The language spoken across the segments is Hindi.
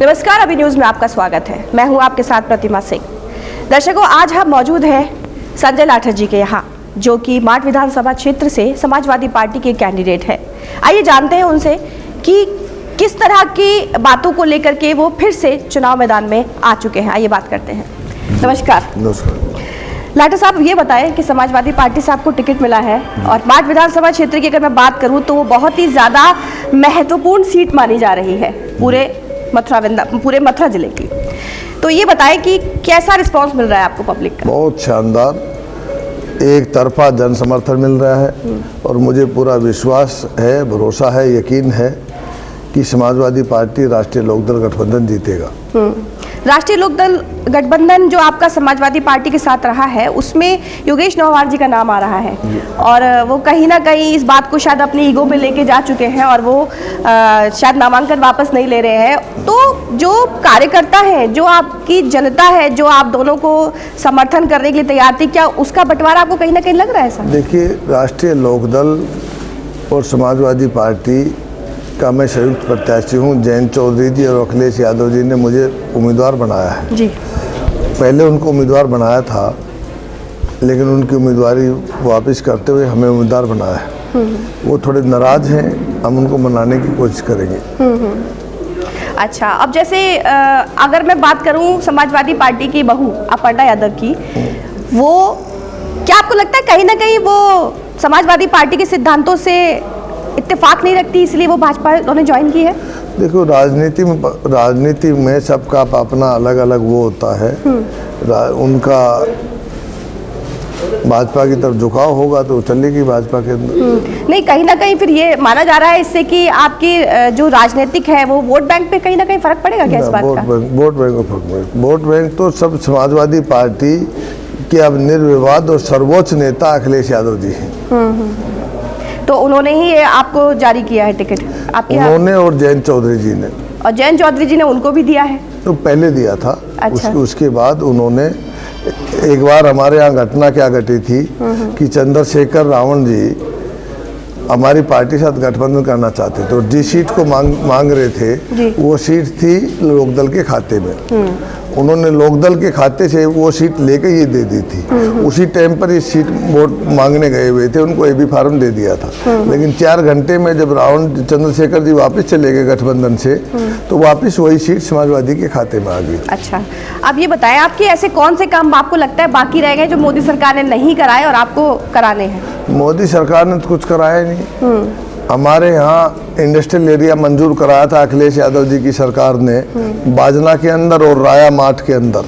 नमस्कार, अभी न्यूज में आपका स्वागत है। मैं हूं आपके साथ प्रतिमा सिंह। दर्शकों, आज हम मौजूद हैं संजय लाठर जी के यहाँ, जो कि माठ विधानसभा क्षेत्र से समाजवादी पार्टी के कैंडिडेट है। आइए जानते हैं उनसे कि किस तरह की बातों को लेकर के वो फिर से चुनाव मैदान में आ चुके हैं। आइए बात करते हैं। नमस्कार। लाठर साहब, ये बताएं कि समाजवादी पार्टी से आपको टिकट मिला है और माठ विधानसभा क्षेत्र की अगर मैं बात करूं तो वो बहुत ही ज़्यादा महत्वपूर्ण सीट मानी जा रही है पूरे मथुरा जिले की। तो ये बताएं कि कैसा रिस्पांस मिल रहा है आपको पब्लिक का? बहुत शानदार, एक तरफा जन समर्थन मिल रहा है और मुझे पूरा विश्वास है, भरोसा है, यकीन है कि समाजवादी पार्टी राष्ट्रीय लोकदल गठबंधन जीतेगा। राष्ट्रीय लोकदल गठबंधन जो आपका समाजवादी पार्टी के साथ रहा है, उसमें योगेश नौवार जी का नाम आ रहा है और वो कहीं ना कहीं इस बात को शायद अपनी ईगो में लेके जा चुके हैं और वो शायद नामांकन वापस नहीं ले रहे हैं। तो जो कार्यकर्ता हैं, जो आपकी जनता है, जो आप दोनों को समर्थन करने के लिए तैयार थी, क्या उसका बंटवारा आपको कहीं ना कहीं लग रहा है ऐसा? देखिए, राष्ट्रीय लोकदल और समाजवादी पार्टी का मैं संयुक्त प्रत्याशी हूँ। जयंत चौधरी जी और अखिलेश यादव जी ने मुझे उम्मीदवार बनाया है जी। पहले उनको उम्मीदवार बनाया था, लेकिन उनकी उम्मीदवारी वापस करते हुए हमें उम्मीदवार बनाया है। वो थोड़े नाराज हैं, हम उनको मनाने की कोशिश करेंगे। अच्छा, अब जैसे अगर मैं बात करूं समाजवादी पार्टी की बहू अपर्णा यादव की, वो क्या आपको लगता है कहीं ना कहीं वो समाजवादी पार्टी के सिद्धांतों से इत्तेफाक नहीं रखती, इसलिए वो भाजपा उन्होंने ज्वाइन की है? देखो, राजनीति में सबका अपना अलग अलग वो होता है। उनका भाजपा की तरफ झुकाव होगा तो चलेगी भाजपा के अंदर। नहीं, कहीं ना कहीं फिर ये माना जा रहा है इससे कि आपकी जो राजनीतिक है वो वोट बैंक पे कहीं ना कहीं फर्क पड़ेगा क्या इस बात का? वोट बैंक को फर्क पड़ेगा। वोट बैंक तो सब समाजवादी पार्टी के अब निर्विवाद और सर्वोच्च नेता अखिलेश यादव जी हैं। तो उन्होंने ही आपको जारी किया है टिकट आपके? उन्होंने और जयंत चौधरी जी ने। और जयंत चौधरी जी ने उनको भी दिया है? तो पहले दिया था। अच्छा। उसके बाद उन्होंने एक बार हमारे यहाँ घटना क्या घटी थी कि चंद्रशेखर रावण जी हमारी पार्टी के साथ गठबंधन करना चाहते थे और जिस सीट को मांग रहे थे वो सीट थी लोकदल के खाते में। उन्होंने लोकदल के खाते से वो सीट लेके ये दे दी थी। उसी टाइम पर ये सीट वोट मांगने गए हुए थे, उनको एबी फार्म दे दिया था। लेकिन 4 घंटे में जब रावण चंद्रशेखर जी वापस चले गए गठबंधन से, तो वापस वही सीट समाजवादी के खाते में आ गई। अच्छा, अब ये बताएं आपके ऐसे कौन से काम आपको लगता है बाकी रह गए जो मोदी सरकार ने नहीं कराए और आपको कराने हैं? मोदी सरकार ने तो कुछ कराया नहीं। हमारे यहाँ इंडस्ट्रियल एरिया मंजूर कराया था अखिलेश यादव जी की सरकार ने, बाजना के अंदर और राया माठ के अंदर।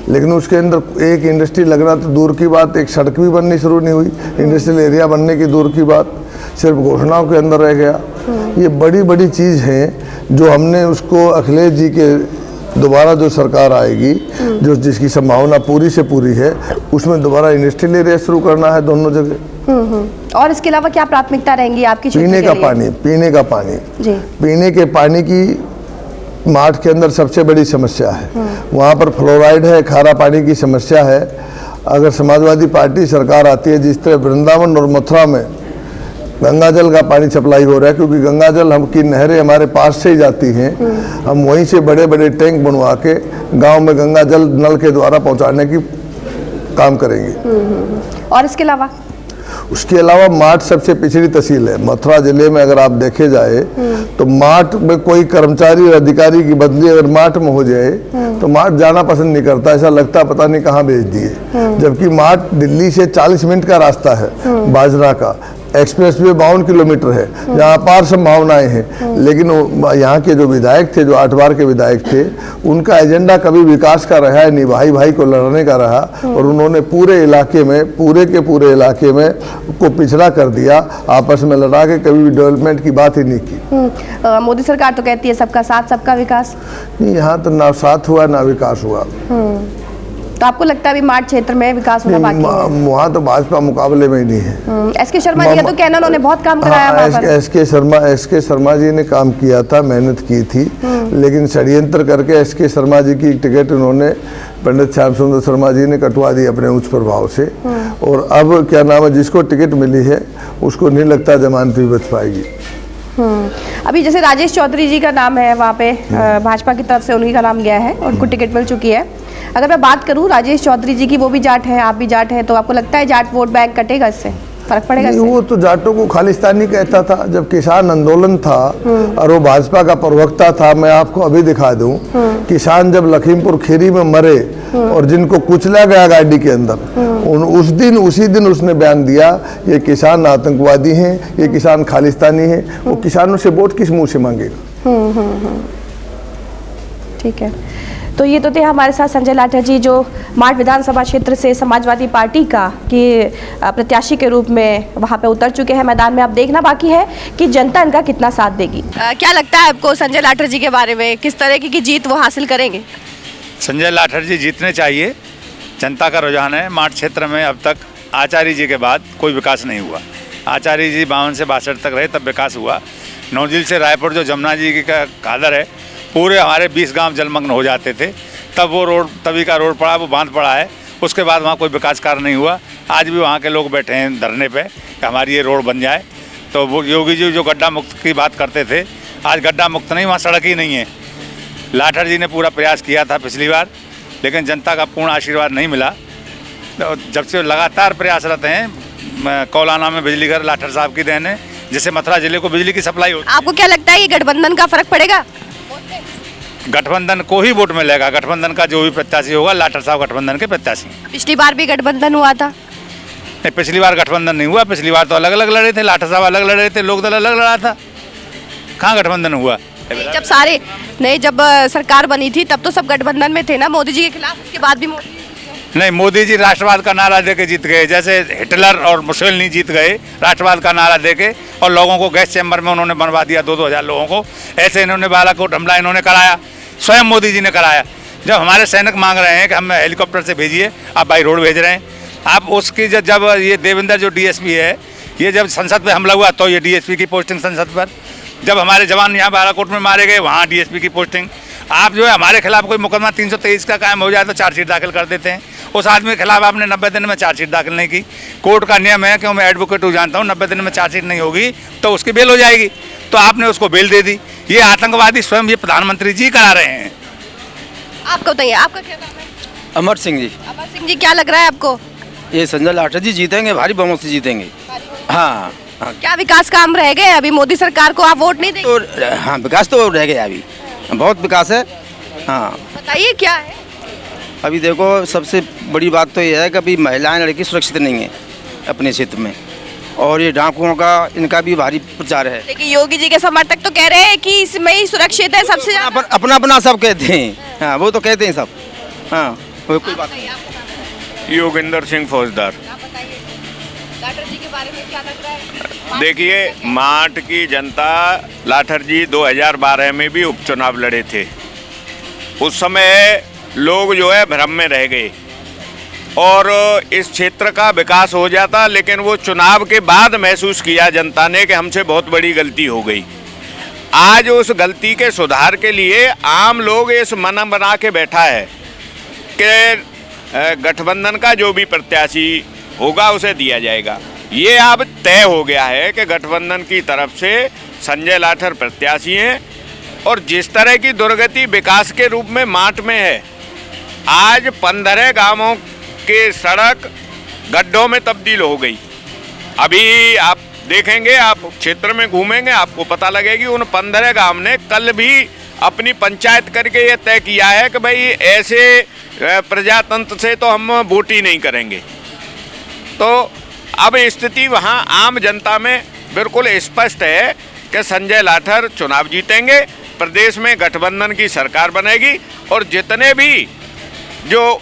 लेकिन उसके अंदर एक इंडस्ट्री लग रहा था, दूर की बात, एक सड़क भी बननी शुरू नहीं हुई। इंडस्ट्रियल एरिया बनने की दूर की बात, सिर्फ घोषणाओं के अंदर रह गया। ये बड़ी बड़ी चीज़ हैं जो हमने उसको अखिलेश जी के दोबारा जो सरकार आएगी, जो जिसकी संभावना पूरी से पूरी है, उसमें दोबारा इंडस्ट्रियल एरिया शुरू करना है दोनों जगह। और इसके अलावा क्या प्राथमिकता रहेंगी आपकी? पीने का पानी जी। पीने के पानी की माठ के अंदर सबसे बड़ी समस्या है। वहाँ पर फ्लोराइड है, खारा पानी की समस्या है। अगर समाजवादी पार्टी सरकार आती है, जिस तरह वृंदावन और मथुरा में गंगा जल का पानी सप्लाई हो रहा है, क्योंकि गंगा जल हम की नहरें हमारे पास से ही जाती हैं, हम वहीं से बड़े बड़े टैंक बनवा के गांव में गंगा जल नल के द्वारा पहुंचाने की काम करेंगे। और इसके अलावा? उसके अलावा माठ सबसे पिछड़ी तहसील है मथुरा जिले में। अगर आप देखे जाए तो माठ में कोई कर्मचारी और अधिकारी की बदली अगर माठ में हो जाए तो माठ जाना पसंद नहीं करता, ऐसा लगता पता नहीं कहाँ भेज दिए। जबकि माठ दिल्ली से 40 मिनट का रास्ता है बाजना का। एक्सप्रेस वे 52 किलोमीटर है, जहाँ अपार संभावनाएं हैं। लेकिन यहाँ के जो विधायक थे, जो 8 बार के विधायक थे, उनका एजेंडा कभी विकास का रहा है नहीं, भाई भाई को लड़ने का रहा। और उन्होंने पूरे इलाके में, पूरे के पूरे इलाके में को पिछड़ा कर दिया, आपस में लड़ा के कभी भी डेवलपमेंट की बात ही नहीं की। मोदी सरकार तो कहती है सबका साथ सबका विकास। नहीं, यहाँ तो ना साथ हुआ ना विकास हुआ। तो आपको लगता है अभी माठ क्षेत्र में विकास होना बाकी है? वहाँ तो भाजपा मुकाबले में ही नहीं है। एसके शर्मा जी का तो कहना, उन्होंने बहुत काम कराया वहाँ पर। एसके शर्मा जी ने काम किया था, मेहनत की थी, लेकिन षड्यंत्र करके एसके शर्मा जी की टिकट उन्होंने पंडित श्याम सुंदर शर्मा जी ने कटवा दी अपने उच्च प्रभाव से। और अब क्या नाम है, जिसको टिकट मिली है उसको नहीं लगता जमानत भी बच पाएगी। अभी जैसे राजेश चौधरी जी का नाम है वहाँ पे भाजपा की तरफ से उन्हीं का नाम गया है, उनको टिकट मिल चुकी है। अगर मैं बात करूँ राजेश चौधरी जी की, वो भी जाट है, आप भी जाट है, तो आपको लगता है जाट वोट बैंक कटेगा, इससे फर्क पड़ेगा? नहीं, वो तो जाटों को खालिस्तानी कहता था जब किसान आंदोलन था, और वो भाजपा का प्रवक्ता था। मैं आपको अभी दिखा दूं, किसान जब लखीमपुर खीरी में मरे और जिनको कुचला गया गाड़ी के अंदर, उसी दिन उसने बयान दिया, ये किसान आतंकवादी हैं, ये किसान खालिस्तानी हैं। वो किसानों से वोट किस मुंह से मांगेगा? ठीक है, तो ये तो थे हमारे साथ संजय लाठर जी, जो माठ विधानसभा क्षेत्र से समाजवादी पार्टी का के प्रत्याशी के रूप में वहाँ पे उतर चुके हैं मैदान में। अब देखना बाकी है कि जनता इनका कितना साथ देगी। क्या लगता है आपको संजय लाठर जी के बारे में, किस तरह की जीत वो हासिल करेंगे? संजय लाठर जी जीतने चाहिए, जनता का रुझान है। माठ क्षेत्र में अब तक आचार्य जी के बाद कोई विकास नहीं हुआ। आचार्य जी 52 से 62 तक रहे, तब विकास हुआ। नौजिल से रायपुर जो जमुना जी की का कादर है, पूरे हमारे 20 गांव जलमग्न हो जाते थे, तब वो रोड, तभी का रोड पड़ा, वो बांध पड़ा है। उसके बाद वहाँ कोई विकास कार्य नहीं हुआ। आज भी वहाँ के लोग बैठे हैं धरने पे कि हमारी ये रोड बन जाए। तो वो योगी जी जो गड्ढा मुक्त की बात करते थे, आज गड्ढा मुक्त नहीं, वहाँ सड़क ही नहीं है। लाठर जी ने पूरा प्रयास किया था पिछली बार, लेकिन जनता का पूर्ण आशीर्वाद नहीं मिला। तो जब से लगातार प्रयासरत हैं, कौलाना में बिजली घर लाठर साहब की देन है, जिससे मथुरा जिले को बिजली की सप्लाई होती है। आपको क्या लगता है ये गठबंधन का फर्क पड़ेगा? गठबंधन को ही वोट मिलेगा। गठबंधन का जो भी प्रत्याशी होगा, लाठर साहब गठबंधन के प्रत्याशी। पिछली बार भी गठबंधन हुआ था? नहीं, पिछली बार गठबंधन नहीं हुआ। पिछली बार तो अलग अलग लड़े थे, लाठर साहब अलग लड़े थे, लोकदल अलग लड़ा था। कहाँ गठबंधन हुआ? जब सरकार बनी थी तब तो सब गठबंधन में थे ना, मोदी जी के खिलाफ। उसके बाद भी नहीं, मोदी जी राष्ट्रवाद का नारा देके जीत गए, जैसे हिटलर और मुसोलिनी जीत गए राष्ट्रवाद का नारा देके, और लोगों को गैस चैम्बर में उन्होंने बनवा दिया 2-2 हज़ार लोगों को। ऐसे इन्होंने बालाकोट हमला इन्होंने कराया, स्वयं मोदी जी ने कराया। जब हमारे सैनिक मांग रहे हैं कि हम हेलीकॉप्टर से भेजिए, आप बाई रोड भेज रहे हैं। आप उसकी जब ये देवेंद्र जो डीएसपी है, ये जब संसद पे हमला हुआ तो ये डीएसपी की पोस्टिंग संसद पर। जब हमारे जवान यहाँ बालाकोट में मारे गए, वहाँ डीएसपी की पोस्टिंग। आप जो है हमारे खिलाफ कोई मुकदमा 323 का कायम हो जाए तो चार्जशीट दाखिल कर देते हैं। उस आदमी के खिलाफ आपने 90 दिन में चार्जशीट दाखिल नहीं की। कोर्ट का नियम है कि मैं एडवोकेट हूँ, जानता हूँ, 90 दिन में चार्जशीट नहीं होगी तो उसकी बेल हो जाएगी। तो आपने उसको बेल दे दी। ये आतंकवादी स्वयं ये प्रधानमंत्री जी करा रहे हैं। आपको बताइए, आपका क्या नाम है? अमर सिंह जी। अमर सिंह जी, क्या लग रहा है आपको? ये संजय लाठर जी जीतेंगे, भारी बहुमत से जीतेंगे। हाँ, हाँ। क्या विकास काम रह गए अभी? मोदी सरकार को आप वोट नहीं देंगे? तो हाँ, विकास तो रह गया, अभी बहुत विकास है। हाँ, बताइए क्या है? अभी देखो, सबसे बड़ी बात तो ये है कि अभी महिलाएं लड़की सुरक्षित नहीं है अपने क्षेत्र में, और ये डाकुओं का इनका भी भारी प्रचार है। लेकिन योगी जी के समर्थक तो कह रहे हैं कि इसमें ही सुरक्षित है सबसे ज्यादा। अपना अपना सब कहते हैं। हाँ, वो तो कहते हैं सब। हाँ, कोई बात नहीं। योगेंद्र सिंह फौजदार। लाठर जी के बारे में क्या लग रहा है? देखिए, माठ की जनता, लाठर जी 2012 में भी उपचुनाव लड़े थे। उस समय लोग जो है भ्रम में रह गए और इस क्षेत्र का विकास हो जाता, लेकिन वो चुनाव के बाद महसूस किया जनता ने कि हमसे बहुत बड़ी गलती हो गई। आज उस गलती के सुधार के लिए आम लोग इस मन बना के बैठा है कि गठबंधन का जो भी प्रत्याशी होगा उसे दिया जाएगा। ये अब तय हो गया है कि गठबंधन की तरफ से संजय लाठर प्रत्याशी हैं। और जिस तरह की दुर्गति विकास के रूप में माठ में है, आज 15 गांवों के सड़क गड्ढों में तब्दील हो गई। अभी आप देखेंगे, आप क्षेत्र में घूमेंगे, आपको पता लगेगी उन 15 गांव ने कल भी अपनी पंचायत करके ये तय किया है कि भाई ऐसे प्रजातंत्र से तो हम वोट ही नहीं करेंगे। तो अब स्थिति वहाँ आम जनता में बिल्कुल स्पष्ट है कि संजय लाठर चुनाव जीतेंगे, प्रदेश में गठबंधन की सरकार बनेगी, और जितने भी जो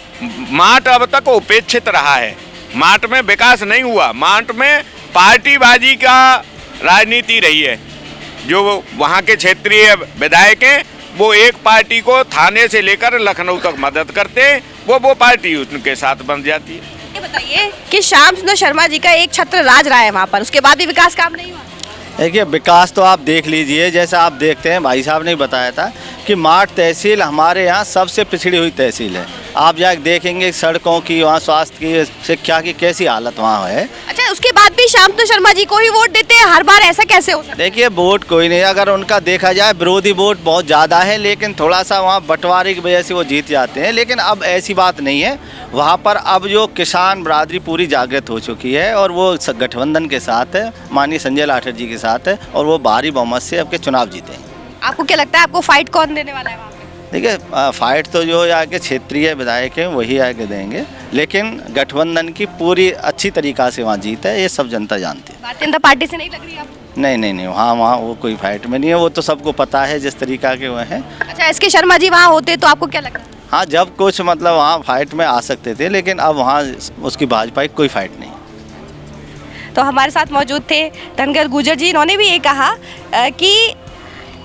माठ अब तक उपेक्षित रहा है, माठ में विकास नहीं हुआ, माठ में पार्टीबाजी का राजनीति रही है। जो वहाँ के क्षेत्रीय विधायक हैं वो एक पार्टी को थाने से लेकर लखनऊ तक मदद करते हैं, वो पार्टी उनके साथ बन जाती है। ये बताइए कि श्याम सुंदर शर्मा जी का एक छत्र राज रहा है वहाँ पर, उसके बाद भी विकास काम नहीं हुआ? देखिए, विकास तो आप देख लीजिए, जैसा आप देखते हैं, भाई साहब ने बताया था कि माठ तहसील हमारे यहाँ सबसे पिछड़ी हुई तहसील है। आप जाके देखेंगे सड़कों की, वहाँ स्वास्थ्य की, शिक्षा की कैसी हालत वहाँ है। अच्छा, उसके बाद भी शांतनु शर्मा जी को ही वोट देते हैं हर बार, ऐसा कैसे हो सकता है? देखिए वोट कोई नहीं, अगर उनका देखा जाए विरोधी वोट बहुत ज़्यादा है, लेकिन थोड़ा सा वहाँ बंटवारे की वजह से वो जीत जाते हैं। लेकिन अब ऐसी बात नहीं है, वहाँ पर अब जो किसान बरादरी पूरी जागृत हो चुकी है और वो गठबंधन के साथ है, माननीय संजय लाठर जी के साथ है, और वो भारी बहुमत से अब के चुनाव जीते हैं। आपको क्या लगता है, आपको फाइट कौन देने वाला है वहाँ पे? देखिए फाइट तो जो यहाँ के क्षेत्रीय विधायक हैं वही आगे देंगे, लेकिन गठबंधन की पूरी अच्छी तरीक़ा से वहाँ जीत है, ये सब जनता जानती है। भारतीय जनता पार्टी से नहीं लग रही आपको? नहीं, वहाँ वो कोई फाइट में नहीं है, वो तो सबको पता है जिस तरीक़ा के वो हैं। अच्छा, एसके शर्मा जी वहाँ होते तो आपको क्या लगता है? हाँ, जब कुछ मतलब वहाँ फाइट में आ सकते थे, लेकिन अब वहाँ उसकी भाजपा की कोई फाइट नहीं। तो हमारे साथ मौजूद थे धनगर गुर्जर जी, इन्होंने भी ये कहा कि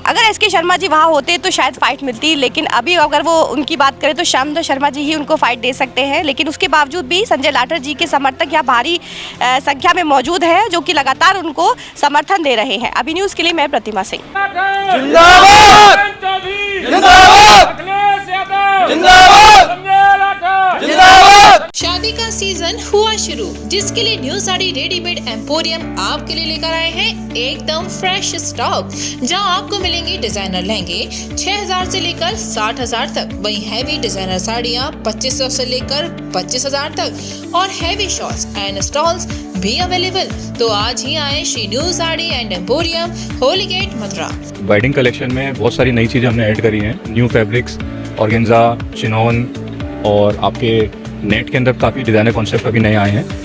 अगर एसके शर्मा जी वहाँ होते तो शायद फाइट मिलती, लेकिन अभी अगर वो उनकी बात करें तो शांतनु शर्मा जी ही उनको फाइट दे सकते हैं। लेकिन उसके बावजूद भी संजय लाठर जी के समर्थक यहाँ भारी संख्या में मौजूद हैं, जो कि लगातार उनको समर्थन दे रहे हैं। अभी न्यूज़ के लिए मैं प्रतिमा सिंह। शादी का सीजन हुआ शुरू, जिसके लिए न्यू साड़ी रेडीमेड एम्पोरियम आपके लिए लेकर आए हैं एकदम फ्रेश स्टॉक, जहां आपको मिलेंगे डिजाइनर लहंगे 6000 से लेकर 60000 तक, वहीं हैवी डिजाइनर साड़ियां 2500 से लेकर 25000 तक, और हैवी शॉर्ट्स एंड स्टॉल्स भी अवेलेबल। तो आज ही आए Shri new sari and emporium, Holi gate, Mathura. Wedding collection में बहुत सारी नई चीज़ें हमने ऐड करी हैं, न्यू फैब्रिक्स, ऑर्गेन्जा, चिनॉन, और आपके नेट के अंदर काफ़ी डिज़ाइनर कॉन्सेप्ट अभी नए आए हैं।